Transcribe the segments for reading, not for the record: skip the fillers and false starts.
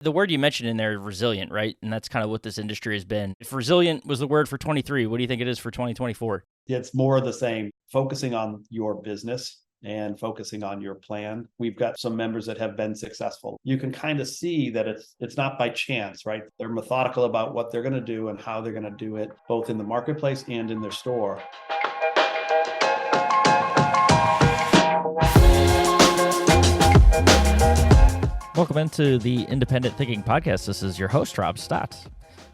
The word you mentioned in there, resilient, right? And that's kind of what this industry has been. If resilient was the word for 23, what do you think it is for 2024? It's more of the same, focusing on your business and focusing on your plan. We've got some members that have been successful. You can kind of see that it's not by chance, right? They're methodical about what they're going to do and how they're going to do it, both in the marketplace and in their store. Welcome into the Independent Thinking Podcast. This is your host, Rob Stott.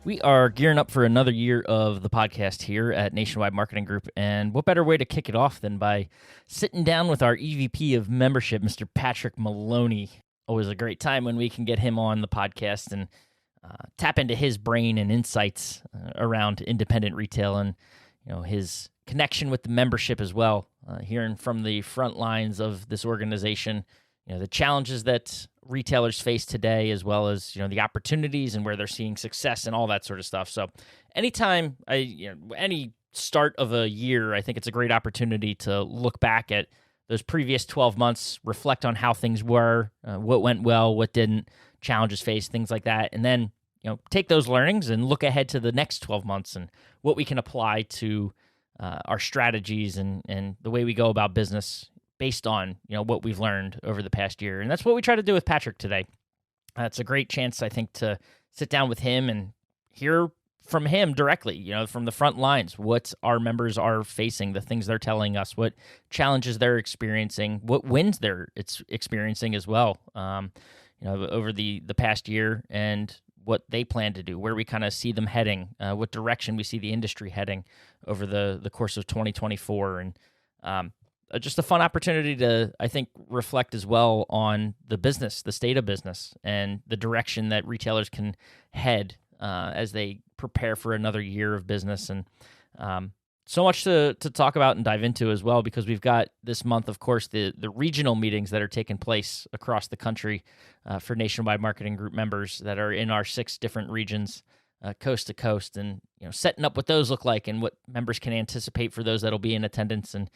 We are gearing up for another year of the podcast here at Nationwide Marketing Group, and what better way to kick it off than by sitting down with our EVP of membership, Mr. Patrick Maloney. Always a great time when we can get him on the podcast and tap into his brain and insights around independent retail and his connection with the membership as well. Hearing from the front lines of this organization, the challenges that retailers face today, as well as the opportunities and where they're seeing success and all that sort of stuff. So anytime any start of a year, I think it's a great opportunity to look back at those previous 12 months, reflect on how things were, what went well, what didn't, challenges faced, things like that, and then take those learnings and look ahead to the next 12 months and what we can apply to our strategies and the way we go about business based on what we've learned over the past year. And that's what we try to do with Patrick today. It's a great chance, I think, to sit down with him and hear from him directly, from the front lines, what our members are facing, the things they're telling us, what challenges they're experiencing, what wins they're experiencing as well, over the past year, and what they plan to do, where we kind of see them heading, what direction we see the industry heading over the course of 2024. And just a fun opportunity to, I think, reflect as well on the business, the state of business, and the direction that retailers can head as they prepare for another year of business. And so much to talk about and dive into as well, because we've got this month, of course, the regional meetings that are taking place across the country for Nationwide Marketing Group members that are in our 6 different regions, coast to coast, and setting up what those look like and what members can anticipate for those that'll be in attendance. And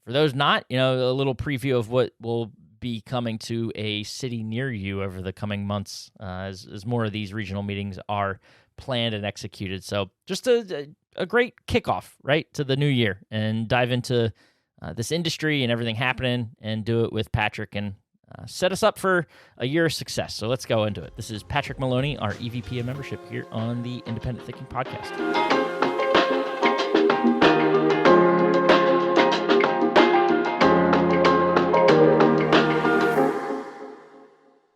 for those not, a little preview of what will be coming to a city near you over the coming months as more of these regional meetings are planned and executed. So just a great kickoff, right, to the new year, and dive into this industry and everything happening and do it with Patrick and set us up for a year of success. So let's go into it. This is Patrick Maloney, our EVP of membership here on the Independent Thinking Podcast.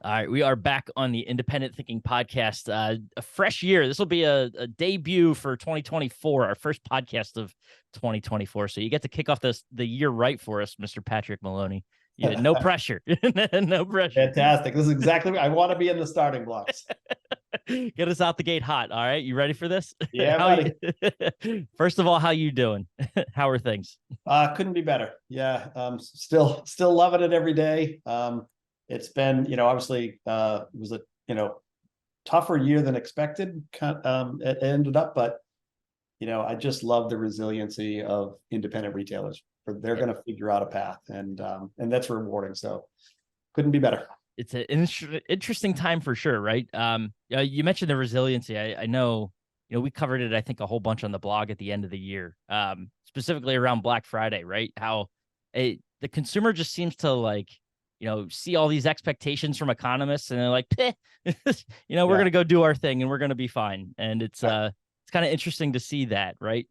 All right, we are back on the Independent Thinking Podcast. A fresh year. This will be a debut for 2024, our first podcast of 2024. So you get to kick off the year right for us, Mr. Patrick Maloney. No pressure. No pressure. Fantastic. This is exactly what I want to be in the starting blocks. Get us out the gate hot. All right, you ready for this? Yeah, buddy. First of all, how you doing? How are things? Couldn't be better. Yeah, still loving it every day. It's been, obviously, it was a, tougher year than expected. It ended up, but, I just love the resiliency of independent retailers. They're going to figure out a path, and that's rewarding. So, couldn't be better. It's an interesting time for sure, right? You mentioned the resiliency. I know, we covered it, I think, a whole bunch on the blog at the end of the year, specifically around Black Friday, right? How the consumer just seems to see all these expectations from economists, and they're like, we're going to go do our thing and we're going to be fine. And it's kind of interesting to see that, right?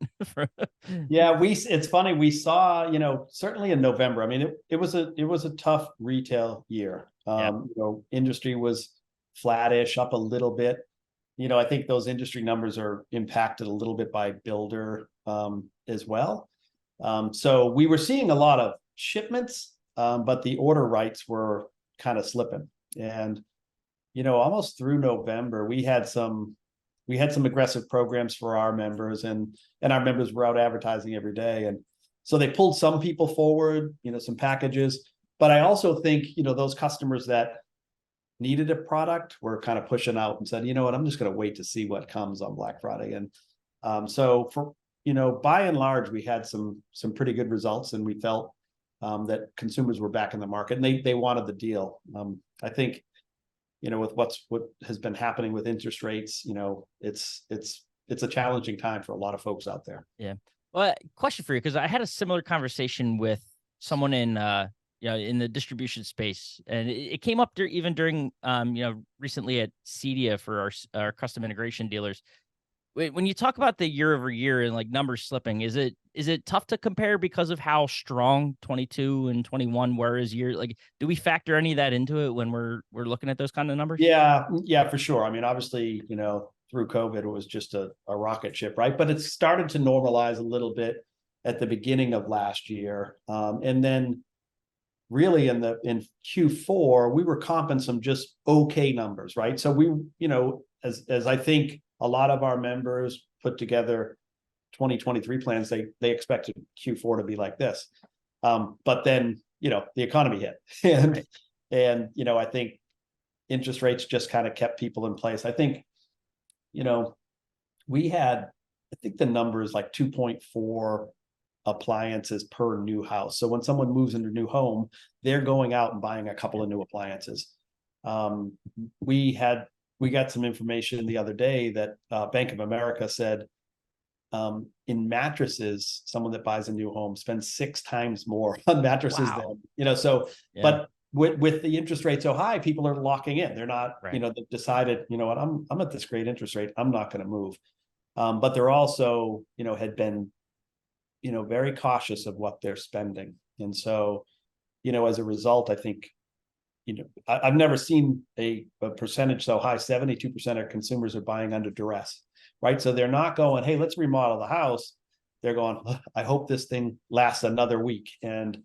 Yeah, it's funny. We saw, certainly in November, I mean, it was a tough retail year. Industry was flattish, up a little bit. I think those industry numbers are impacted a little bit by builder as well. So we were seeing a lot of shipments, but the order rights were kind of slipping. And, almost through November, we had some aggressive programs for our members, and our members were out advertising every day. And so they pulled some people forward, some packages. But I also think, those customers that needed a product were kind of pushing out and said, you know what, I'm just going to wait to see what comes on Black Friday. And so for, by and large, we had some pretty good results, and we felt that consumers were back in the market, and they wanted the deal. I think with what has been happening with interest rates, it's a challenging time for a lot of folks out there. Yeah. Well, question for you, because I had a similar conversation with someone in in the distribution space, and it came up even during recently at CEDIA for our custom integration dealers. When you talk about the year over year and like numbers slipping, is it tough to compare because of how strong 22 and 21 were as years? Like, do we factor any of that into it when we're looking at those kind of numbers? Yeah, for sure. I mean, obviously, through COVID, it was just a rocket ship, right? But it started to normalize a little bit at the beginning of last year. And then really in Q4, we were comping some just okay numbers, right? So we, as I think a lot of our members put together 2023 plans, they expected Q4 to be like this. But then, the economy hit and, right. and, I think interest rates just kind of kept people in place. I think, we had, I think the number is like 2.4 appliances per new house. So when someone moves into a new home, they're going out and buying a couple of new appliances. We got some information the other day that Bank of America said in mattresses, someone that buys a new home spends 6 times more on mattresses than, so, yeah. But with the interest rate so high, people are locking in. They're not, they've decided, what, I'm at this great interest rate, I'm not going to move. But they're also, had been, very cautious of what they're spending. And so, as a result, I think, I've never seen a percentage so high. 72% of consumers are buying under duress, right? So they're not going, hey, let's remodel the house. They're going, I hope this thing lasts another week. And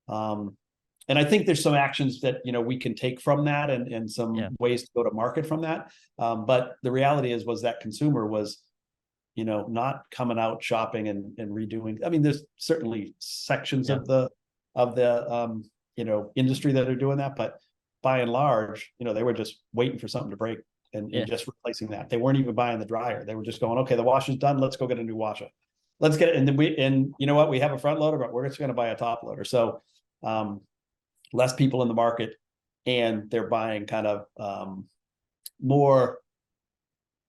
I think there's some actions that, we can take from that and some ways to go to market from that. But the reality was that consumer was, not coming out shopping and redoing. I mean, there's certainly sections of the industry that are doing that, but by and large, they were just waiting for something to break and just replacing that. They weren't even buying the dryer. They were just going, okay, the washer's done. Let's go get a new washer. Let's get it. And then we have a front loader, but we're just going to buy a top loader. So less people in the market, and they're buying kind of more,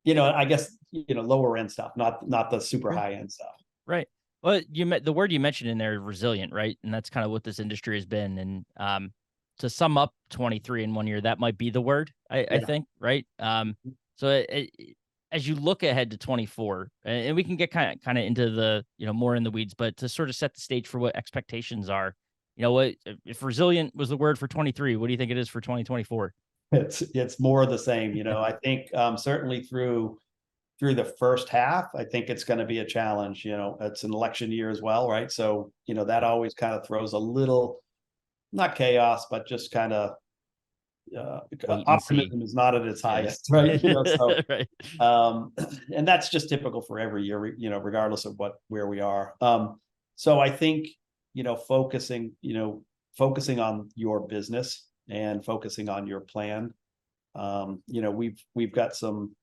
I guess, lower end stuff, not the super high end stuff. Right. Well, the word you mentioned in there, resilient, right? And that's kind of what this industry has been. And to sum up 23 in 1 year, that might be the word, I think, right? So as you look ahead to 24, and we can get kind of into the, more in the weeds, but to sort of set the stage for what expectations are, what if resilient was the word for 23, what do you think it is for 2024? It's more of the same. I think certainly through the first half, I think it's going to be a challenge. It's an election year as well, right? So, that always kind of throws a little, not chaos, but just kind of optimism is not at its highest, right? So, right. And that's just typical for every year, regardless of where we are. So I think, focusing on your business and focusing on your plan. We've got some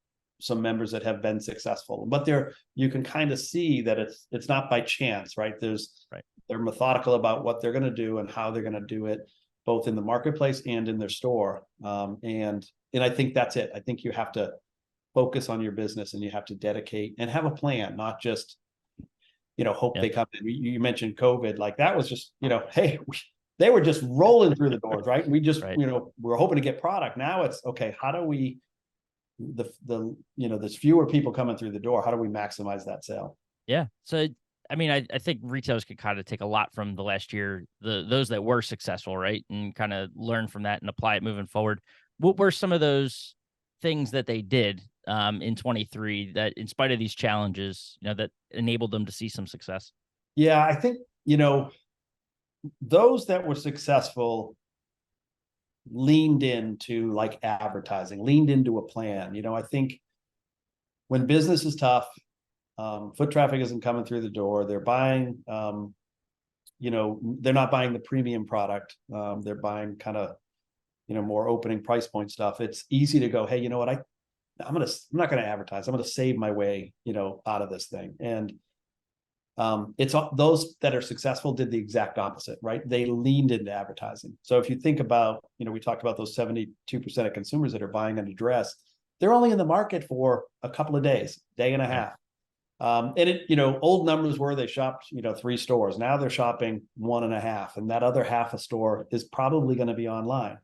members that have been successful, but you can kind of see that it's not by chance, right? They're methodical about what they're going to do and how they're going to do it, both in the marketplace and in their store. And I think that's it. I think you have to focus on your business, and you have to dedicate and have a plan, not just, hope they come in. You mentioned COVID, like that was just, hey, they were just rolling through the doors, right? We just, we're hoping to get product. Now it's okay. How do we, there's fewer people coming through the door. How do we maximize that sale? Yeah. So, I mean, I think retailers could kind of take a lot from the last year, those that were successful, right? And kind of learn from that and apply it moving forward. What were some of those things that they did in 23 that, in spite of these challenges, that enabled them to see some success? Yeah, I think, those that were successful leaned into like advertising, leaned into a plan. I think when business is tough, foot traffic isn't coming through the door, they're buying, they're not buying the premium product. They're buying kind of, more opening price point stuff. It's easy to go, hey, you know what? I'm not going to advertise. I'm going to save my way, out of this thing. And It's those that are successful did the exact opposite, right? They leaned into advertising. So if you think about, we talked about those 72% of consumers that are buying an address, they're only in the market for a couple of days, day and a half. Old numbers were they shopped, 3 stores. Now they're shopping 1.5, and that other half a store is probably going to be online.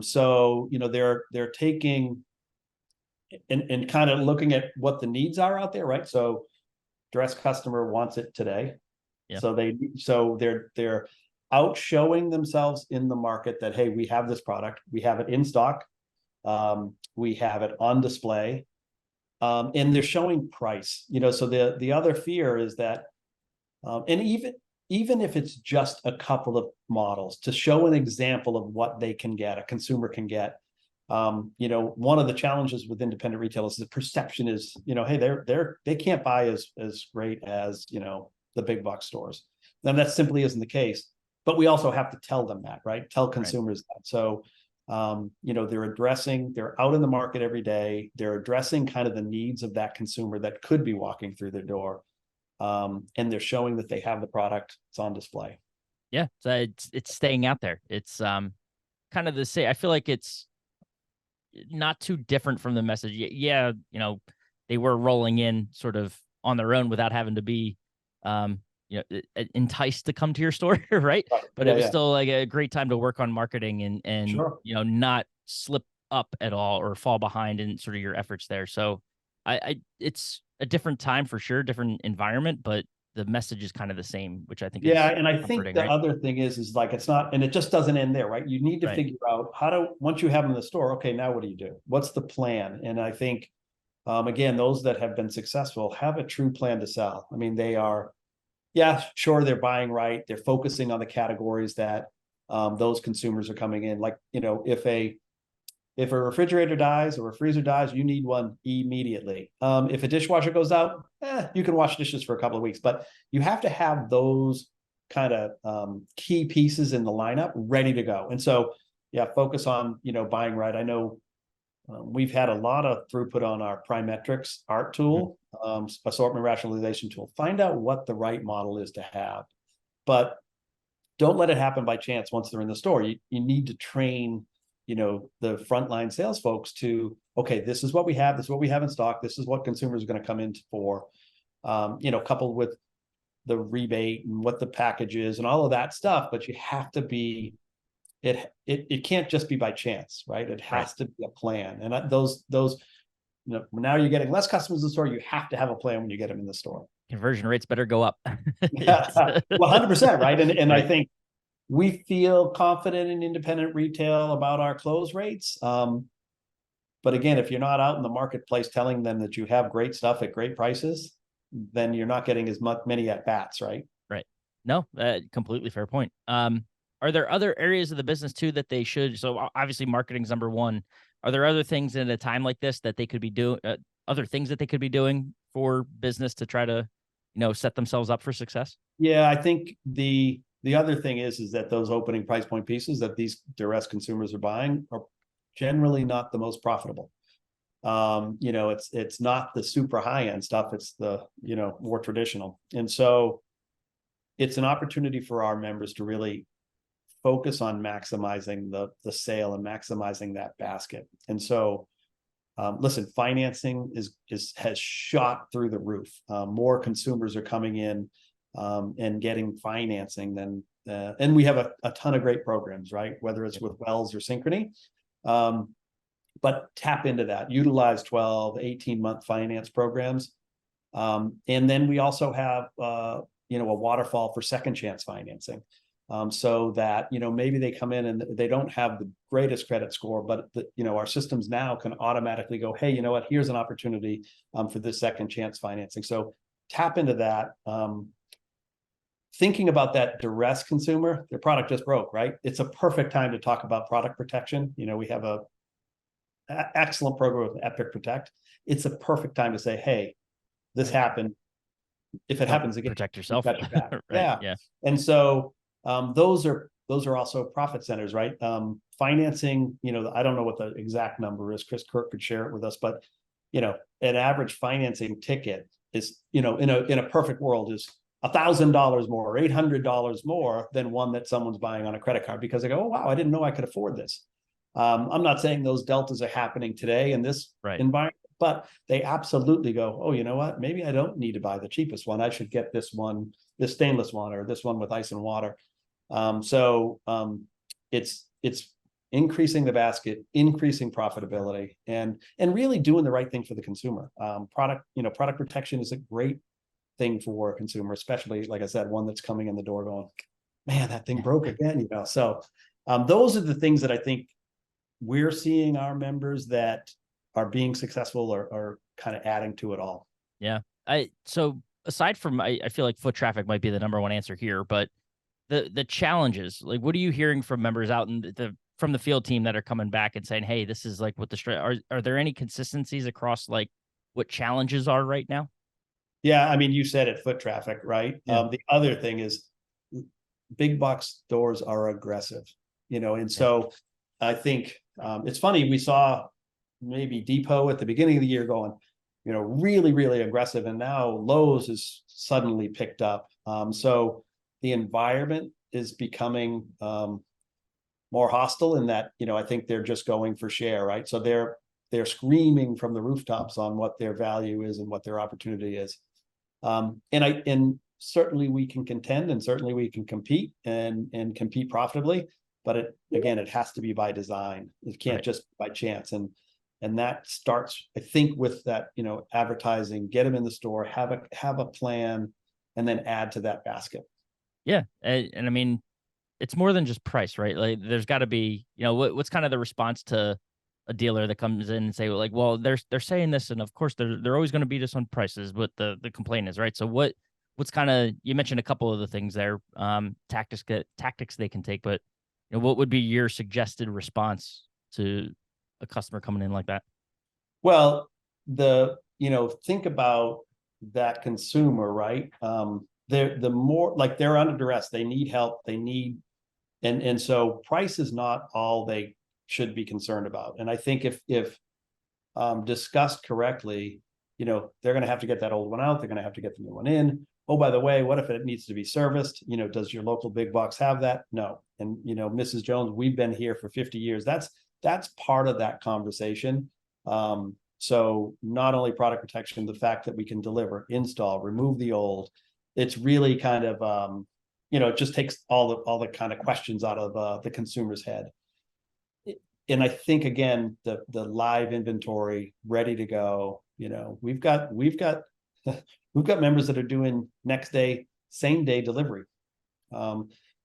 So they're taking and kind of looking at what the needs are out there, right? So dress customer wants it today. Yeah. So they're out showing themselves in the market that, hey, we have this product, we have it in stock, we have it on display, and they're showing price. So the other fear is that, and even if it's just a couple of models, to show an example of what they can get, a consumer can get. One of the challenges with independent retailers is the perception is, hey, they can't buy as great as, the big box stores. And that simply isn't the case. But we also have to tell them that, right? Tell consumers that. So, they're out in the market every day. They're addressing kind of the needs of that consumer that could be walking through their door. And they're showing that they have the product. It's on display. Yeah. So it's staying out there. It's kind of the same. I feel like it's not too different from the message. Yeah, they were rolling in sort of on their own without having to be, enticed to come to your store, right? But it was still like a great time to work on marketing and Sure. Not slip up at all or fall behind in sort of your efforts there. So it's a different time for sure, different environment, but the message is kind of the same, which I think is and I think the right? other thing is like, it's not, and it just doesn't end there, right? You need to figure out once you have them in the store, okay, now what do you do? What's the plan? And I think, again, those that have been successful have a true plan to sell. I mean, they are, sure, they're buying right. They're focusing on the categories that those consumers are coming in. Like, if a refrigerator dies or a freezer dies, you need one immediately. If a dishwasher goes out, you can wash dishes for a couple of weeks, but you have to have those kind of key pieces in the lineup ready to go. And so, focus on, buying right. I know we've had a lot of throughput on our Primetrics art tool, assortment rationalization tool. Find out what the right model is to have, but don't let it happen by chance once they're in the store. You need to train the frontline sales folks to, okay, this is what we have. This is what we have in stock. This is what consumers are going to come in for, coupled with the rebate and what the package is and all of that stuff. But you have to be, it can't just be by chance, right? It has to be a plan. And those, now you're getting less customers in the store. You have to have a plan when you get them in the store. Conversion rates better go up. Well, 100%, right? And I think we feel confident in independent retail about our close rates. But again, if you're not out in the marketplace telling them that you have great stuff at great prices, then you're not getting as many at bats, right? Right. No, completely fair point. Are there other areas of the business too that they should? So obviously marketing's number one. Are there other things in a time like this that they could be doing, other things that they could be doing for business to try to, set themselves up for success? Yeah, I think the other thing is that those opening price point pieces that these duress consumers are buying are generally not the most profitable. It's not the super high end stuff. It's the, more traditional. And so it's an opportunity for our members to really focus on maximizing the sale and maximizing that basket. And so, listen, financing has shot through the roof. More consumers are coming in and getting financing than, and we have a ton of great programs, right? Whether it's with Wells or Synchrony, but tap into that, utilize 12, 18-month finance programs. And then we also have, a waterfall for second chance financing. So that, maybe they come in and they don't have the greatest credit score, but our systems now can automatically go, hey, you know what, here's an opportunity for this second chance financing. So tap into that. Thinking about that duress consumer, their product just broke, right? It's a perfect time to talk about product protection. We have a excellent program with Epic Protect. It's a perfect time to say, hey, this happened. If it happens again, protect yourself. Right. Yeah. And so those are also profit centers, right? Financing, I don't know what the exact number is. Chris Kirk could share it with us, but an average financing ticket is, in a perfect world is $1,000 more or $800 more than one that someone's buying on a credit card, because they go, oh, wow, I didn't know I could afford this. I'm not saying those deltas are happening today in this environment, but they absolutely go, oh, you know what? Maybe I don't need to buy the cheapest one. I should get this one, this stainless one, or this one with ice and water. It's increasing the basket, increasing profitability, and really doing the right thing for the consumer. Product protection is a great thing for a consumer, especially, like I said, one that's coming in the door going, man, that thing broke again, So those are the things that I think we're seeing our members that are being successful are kind of adding to it all. Yeah. So aside from, I feel like foot traffic might be the number one answer here, but the challenges, like, what are you hearing from members out in from the field team that are coming back and saying, hey, this is like what are there any consistencies across like what challenges are right now? Yeah. I mean, you said it, foot traffic, right? Yeah. The other thing is big box stores are aggressive, and so I think it's funny, we saw maybe Depot at the beginning of the year going, really, really aggressive. And now Lowe's has suddenly picked up. So the environment is becoming more hostile in that, I think they're just going for share, right? So they're screaming from the rooftops on what their value is and what their opportunity is. And certainly we can contend, and certainly we can compete and compete profitably, but it has to be by design. It can't just by chance. And that starts, I think, with that, advertising, get them in the store, have a plan, and then add to that basket. Yeah. And I mean, it's more than just price, right? Like, there's got to be, what's kind of the response to a dealer that comes in and say, like, well, they're saying this, and of course they're always going to beat us on prices, but the complaint is, right? So what's kind of, you mentioned a couple of the things there, tactics they can take, but what would be your suggested response to a customer coming in like that? Well, think about that consumer, right? The more, like, they're under duress, they need help, and so price is not all they should be concerned about. And I think if discussed correctly, they're going to have to get that old one out, they're going to have to get the new one in. Oh, by the way, what if it needs to be serviced? Does your local big box have that? No. And Mrs. Jones, we've been here for 50 years. That's part of that conversation. So not only product protection, the fact that we can deliver, install, remove the old, it's really kind of, it just takes all the kind of questions out of the consumer's head. And I think, again, the live inventory ready to go, we've got members that are doing next day, same day delivery.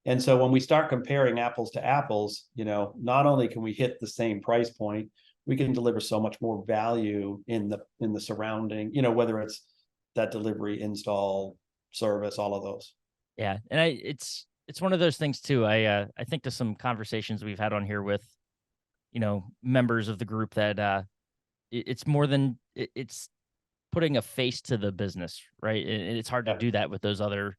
And so when we start comparing apples to apples, not only can we hit the same price point, we can deliver so much more value in the surrounding, whether it's that delivery, install, service, all of those. Yeah. And it's one of those things too. I think to some conversations we've had on here with, members of the group that it's more than it's putting a face to the business, right? And it's hard to do that with those other,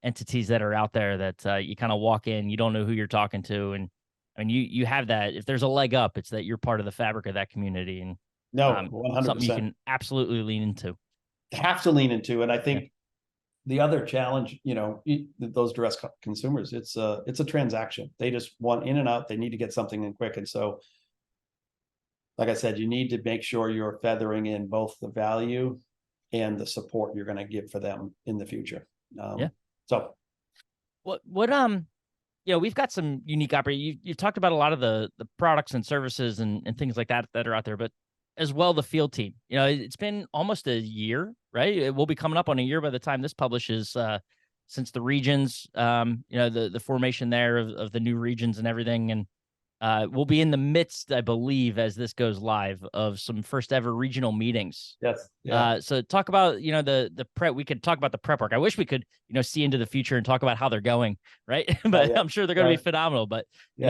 entities that are out there that you kind of walk in, you don't know who you're talking to. And I mean, you have that. If there's a leg up, it's that you're part of the fabric of that community, and 100%. Something you can absolutely lean into. Have to lean into. And I think the other challenge, those duress consumers, it's a transaction. They just want in and out. They need to get something in quick. And so, like I said, you need to make sure you're feathering in both the value and the support you're going to give for them in the future. So we've got some unique opportunities. You've talked about a lot of the products and services and things like that are out there, but as well, the field team. It's been almost a year, right? It will be coming up on a year by the time this publishes, since the regions, the formation there of the new regions and everything. And we'll be in the midst, I believe, as this goes live, of some first ever regional meetings. Yes. Yeah. So talk about, the prep. We could talk about the prep work. I wish we could, see into the future and talk about how they're going, right? But I'm sure they're going to be phenomenal. But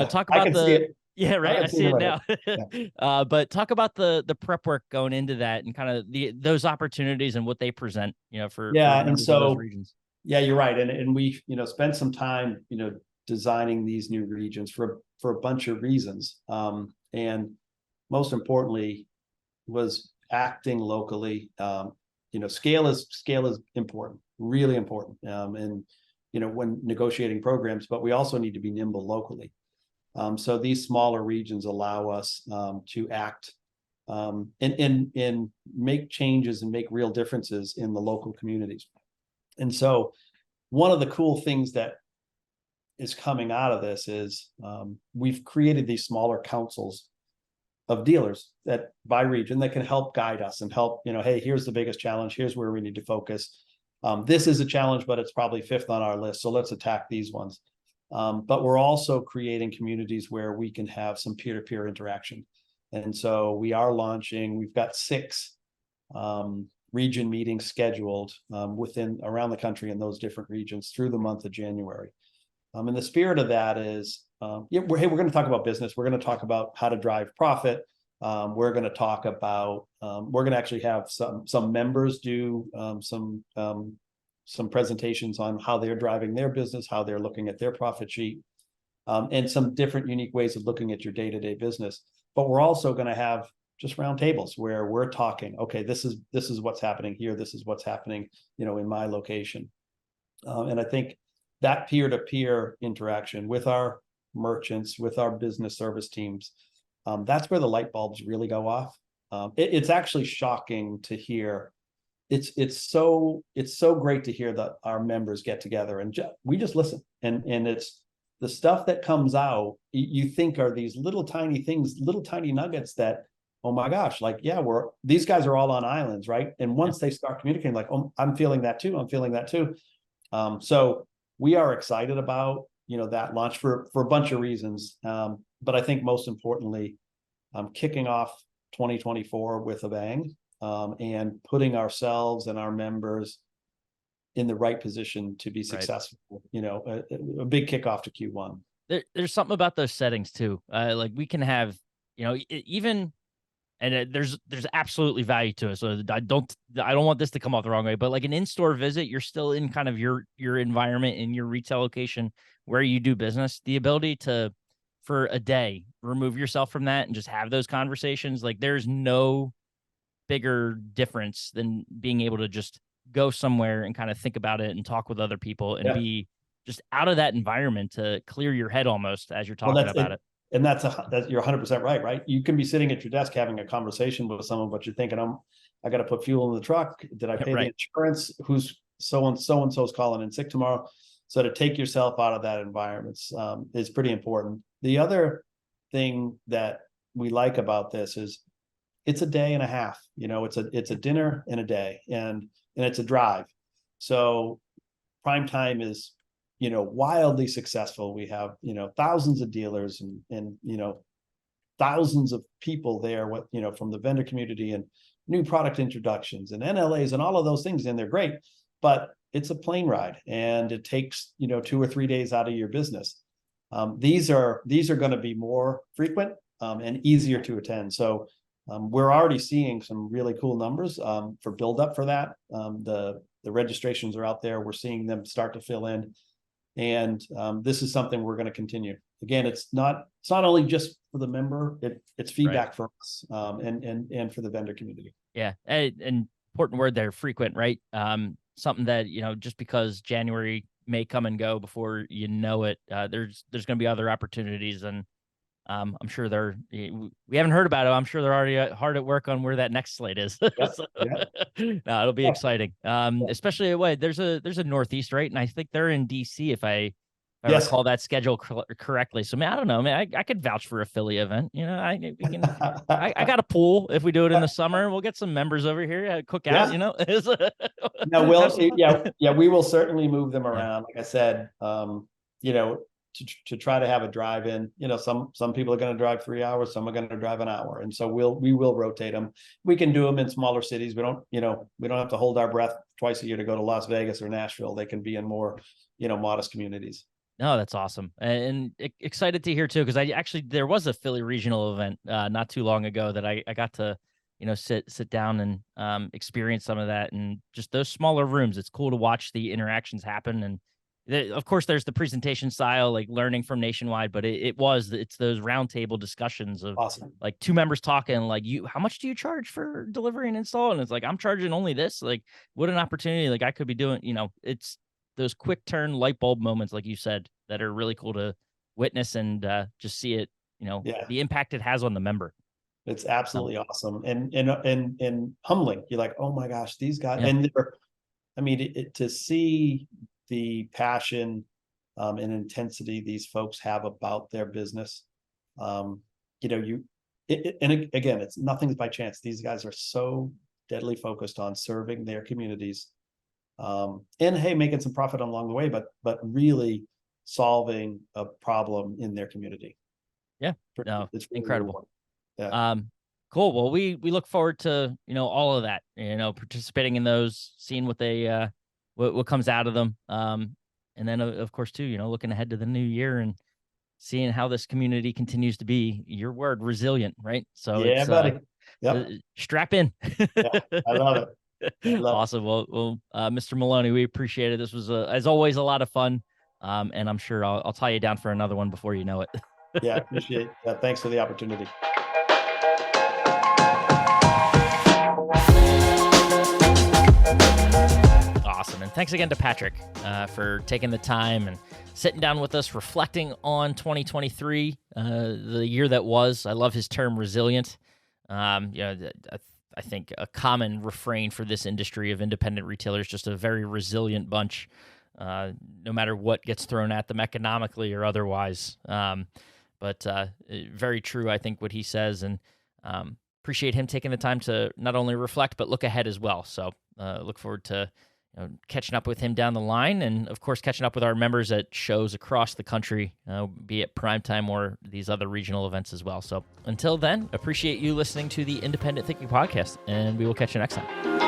talk about yeah, right. I see it now. Yeah. But talk about the prep work going into that and kind of those opportunities and what they present, for and so those regions. Yeah, you're right. And we, spent some time, designing these new regions for a bunch of reasons. And most importantly was acting locally, scale is important, really important. And, when negotiating programs, but we also need to be nimble locally. So these smaller regions allow us to act and make changes and make real differences in the local communities. And so one of the cool things that is coming out of this is we've created these smaller councils of dealers that by region that can help guide us and help, hey, here's the biggest challenge. Here's where we need to focus. This is a challenge, but it's probably fifth on our list. So let's attack these ones. But we're also creating communities where we can have some peer-to-peer interaction. And so we've got 6 region meetings scheduled around the country in those different regions through the month of January. And the spirit of that is, we're going to talk about business. We're going to talk about how to drive profit. We're going to talk about, we're going to actually have some members do some presentations on how they're driving their business, how they're looking at their profit sheet, and some different unique ways of looking at your day-to-day business. But we're also going to have just round tables where we're talking, okay, this is what's happening here. This is what's happening, in my location. And I think that peer-to-peer interaction with our merchants, with our business service teams, that's where the light bulbs really go off. It's actually shocking to hear. It's so great to hear that our members get together and we just listen, and it's the stuff that comes out. You think are these little tiny things, little tiny nuggets that, oh my gosh, like, yeah, these guys are all on islands, right? And once they start communicating, like, oh, I'm feeling that too. I'm feeling that too. So we are excited about, that launch for a bunch of reasons. But I think most importantly, kicking off 2024 with a bang, and putting ourselves and our members in the right position to be successful. Right. A big kickoff to Q1. There's something about those settings too. Like we can have, even, and there's absolutely value to it. So I don't want this to come off the wrong way, but like an in-store visit, you're still in kind of your environment in your retail location where you do business. The ability to, for a day, remove yourself from that and just have those conversations. Like there's no bigger difference than being able to just go somewhere and kind of think about it and talk with other people and be just out of that environment to clear your head almost as you're talking about it. And that's you're 100% right? You can be sitting at your desk having a conversation with someone, but you're thinking, I got to put fuel in the truck. Did I pay the insurance? Who's so-and-so's calling in sick tomorrow? So to take yourself out of that environment is pretty important. The other thing that we like about this is it's a day and a half. It's a dinner and a day, and it's a drive. So prime time is, wildly successful. We have, thousands of dealers and thousands of people there, from the vendor community and new product introductions and NLAs and all of those things. And they're great, but it's a plane ride and it takes, 2 or 3 days out of your business. These are going to be more frequent and easier to attend. So we're already seeing some really cool numbers for build up for that. The registrations are out there. We're seeing them start to fill in. And this is something we're going to continue. Again, it's not only just for the member, it's feedback for us and for the vendor community. Yeah. And important word there, frequent, right? Something that, just because January may come and go before you know it, there's going to be other opportunities. And I'm sure we haven't heard about it. I'm sure they're already hard at work on where that next slate is. No, it'll be exciting. Especially there's a Northeast, right? And I think they're in DC if I recall that schedule correctly. So I don't know, man, I could vouch for a Philly event. I got a pool if we do it in the summer. We'll get some members over here, cook out, No, we will certainly move them around. Like I said, to try to have a drive-in, some people are going to drive 3 hours, some are going to drive an hour. And so we will rotate them. We can do them in smaller cities. We don't have to hold our breath twice a year to go to Las Vegas or Nashville. They can be in more, modest communities. No, that's awesome. And excited to hear too, because there was a Philly regional event not too long ago that I got to, sit down and experience some of that, and just those smaller rooms. It's cool to watch the interactions happen and Of course, there's the presentation style, like learning from Nationwide, but it's those roundtable discussions of Awesome. like two members talking, like, how much do you charge for delivery and install? And it's like, I'm charging only this. Like, what an opportunity! Like, I could be doing, it's those quick turn light bulb moments, like you said, that are really cool to witness and just see it. Yeah. The impact it has on the member. It's absolutely awesome and humbling. You're like, oh my gosh, these guys, Yeah. and to see the passion and intensity these folks have about their business. And again, it's nothing's by chance. These guys are so deadly focused on serving their communities, and hey, making some profit along the way, but really solving a problem in their community. Yeah, no, it's really incredible. Yeah. Cool. Well, we look forward to all of that. Participating in those, seeing what they what comes out of them. And then of course too, looking ahead to the new year and seeing how this community continues to be, your word, resilient, right? So yeah, buddy. Yep. Strap in. Yeah, I love it. Awesome. Well, Mr. Maloney, we appreciate it. This was as always a lot of fun. And I'm sure I'll tie you down for another one before you know it. Yeah, I appreciate that. Thanks for the opportunity. Awesome. And thanks again to Patrick for taking the time and sitting down with us, reflecting on 2023, the year that was. I love his term resilient. I think a common refrain for this industry of independent retailers, just a very resilient bunch, no matter what gets thrown at them economically or otherwise. But very true, I think, what he says, and appreciate him taking the time to not only reflect, but look ahead as well. So look forward to catching up with him down the line, and of course catching up with our members at shows across the country, be it Primetime or these other regional events as well. So until then, appreciate you listening to the Independent Thinking Podcast, and we will catch you next time.